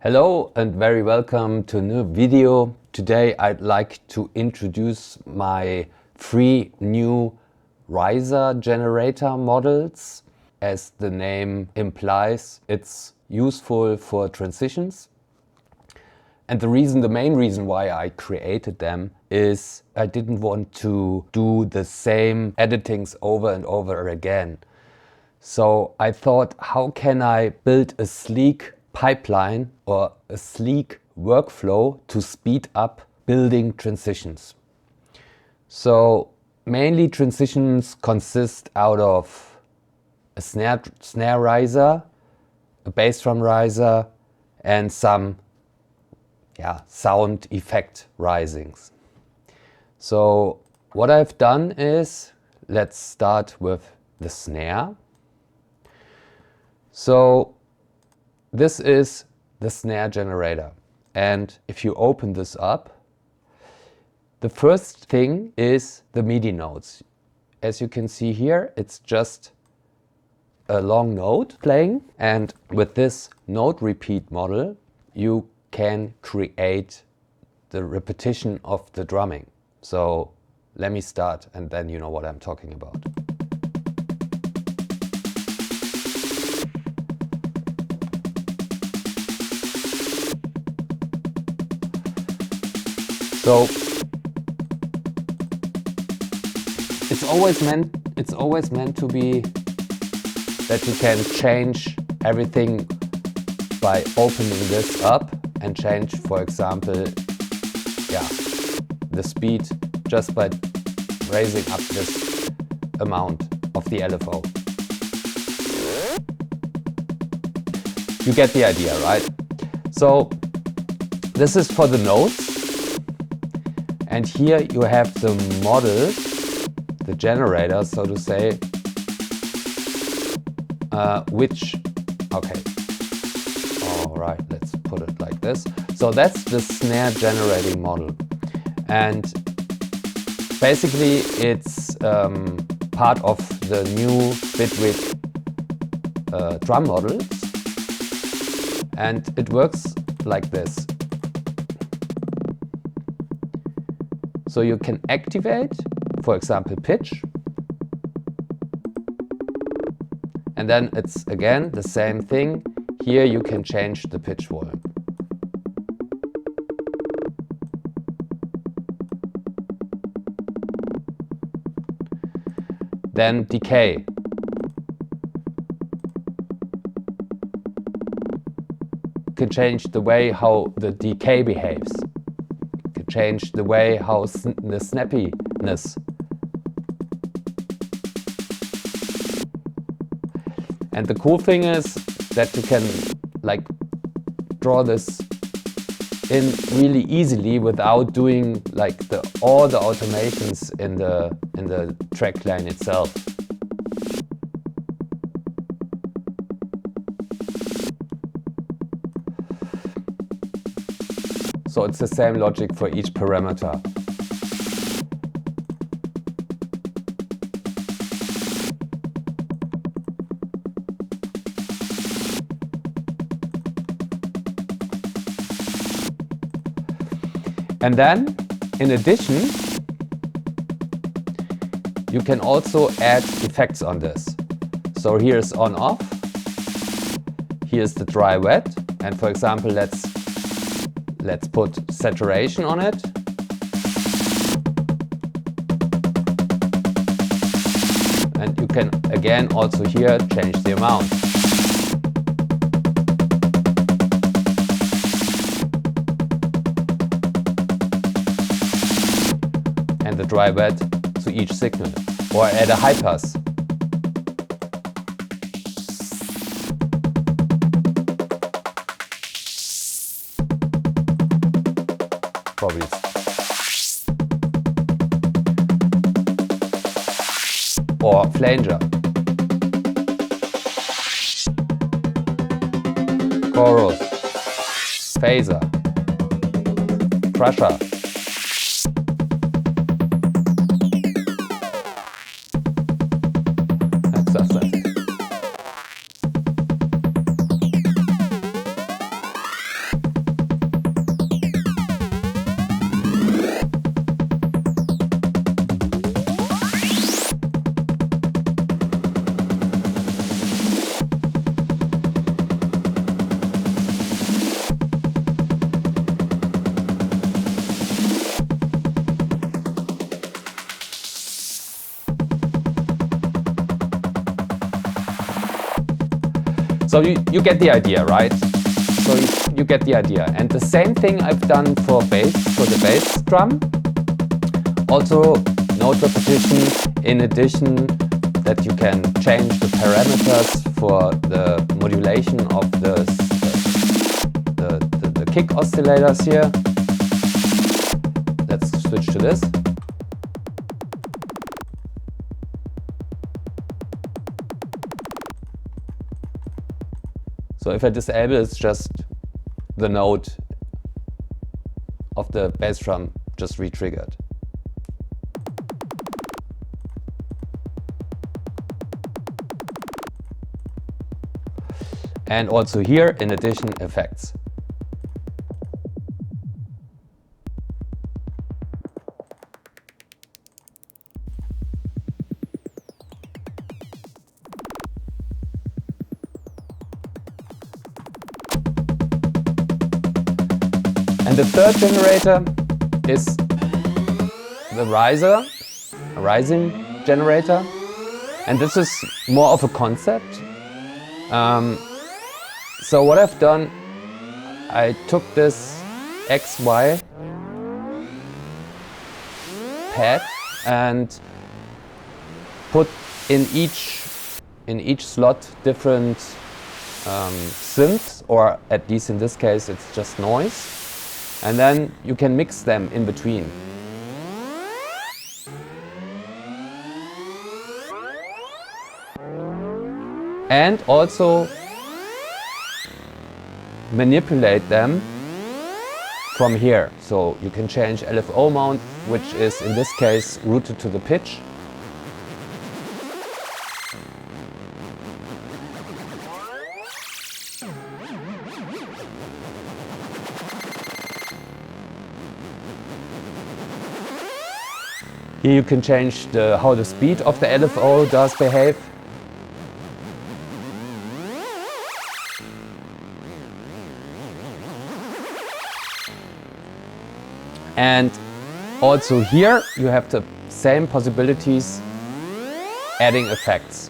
Hello and very welcome to a new video. Today I'd like to introduce my 3 new riser generator models. As the name implies, it's useful for transitions. And the main reason why I created them is I didn't want to do the same editings over and over again. So I thought, how can I build a sleek pipeline or a sleek workflow to speed up building transitions? So mainly transitions consist out of a snare riser, a bass drum riser, and some sound effect risings. So what I've done is, let's start with the snare. So this is the snare generator, and if you open this up, the first thing is the MIDI notes. As you can see here, it's just a long note playing, and with this note repeat model you can create the repetition of the drumming. So let me start and then you know what I'm talking about. So it's always meant to be that you can change everything by opening this up and change, for example, the speed just by raising up this amount of the LFO. You get the idea, right? So this is for the notes. And here you have the model, the generator, so to say, alright, let's put it like this. So that's the snare generating model. And basically it's part of the new Bitwig drum models. And it works like this. So you can activate, for example, pitch, and then it's again the same thing. Here you can change the pitch volume. Then decay. You can change the way how the decay behaves. Change the way how the snappiness. And the cool thing is that you can draw this in really easily without doing all the automations in the track line itself. So it's the same logic for each parameter. And then, in addition, you can also add effects on this. So here's on-off, here's the dry-wet, and for example, let's put saturation on it. And you can again also here change the amount. And the dry wet to each signal, or add a high pass. Probably. Or flanger. Chorus. Phaser. Crusher. So you get the idea, right? So you get the idea. And the same thing I've done for bass, for the bass drum. Also note repetition, in addition that you can change the parameters for the modulation of the kick oscillators here. Let's switch to this. So if I disable, it's just the note of the bass drum just re-triggered. And also here, in addition, effects. And the third generator is the riser, a rising generator. And this is more of a concept. So what I've done, I took this XY pad and put in each slot different synths, or at least in this case it's just noise. And then you can mix them in between. And also manipulate them from here. So you can change LFO mount, which is in this case routed to the pitch. Here you can change how the speed of the LFO does behave. And also here you have the same possibilities adding effects.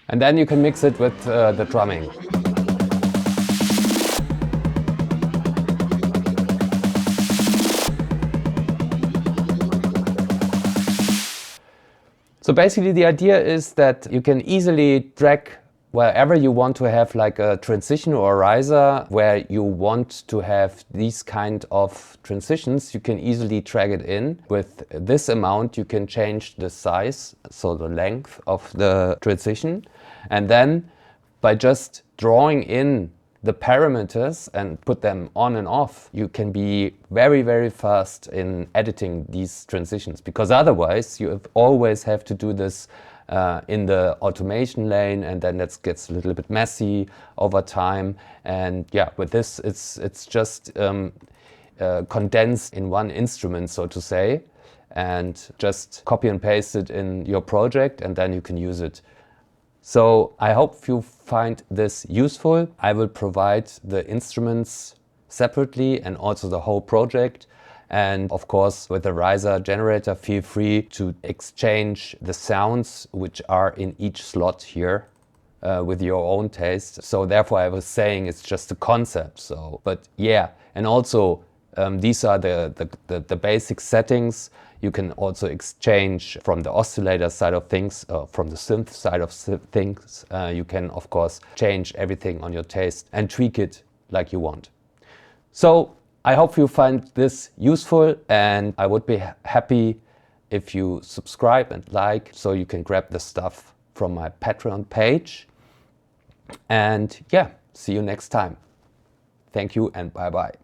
And then you can mix it with the drumming. So basically the idea is that you can easily drag wherever you want to have like a transition or a riser where you want to have these kind of transitions. You can easily drag it in. With this amount you can change the size, so the length of the transition. And then by just drawing in the parameters and put them on and off, you can be very, very fast in editing these transitions, because otherwise you always have to do this in the automation lane, and then that gets a little bit messy over time. And yeah, with this it's just condensed in one instrument, so to say, and just copy and paste it in your project, and then you can use it. So I hope you find this useful. I will provide the instruments separately and also the whole project. And of course, with the riser generator, feel free to exchange the sounds which are in each slot here with your own taste. So therefore I was saying it's just a concept. So, but yeah, and also these are the basic settings. You can also exchange from the oscillator side of things, from the synth side of things. You can, of course, change everything on your taste and tweak it like you want. So I hope you find this useful, and I would be happy if you subscribe and like, so you can grab the stuff from my Patreon page. And yeah, see you next time. Thank you and bye bye.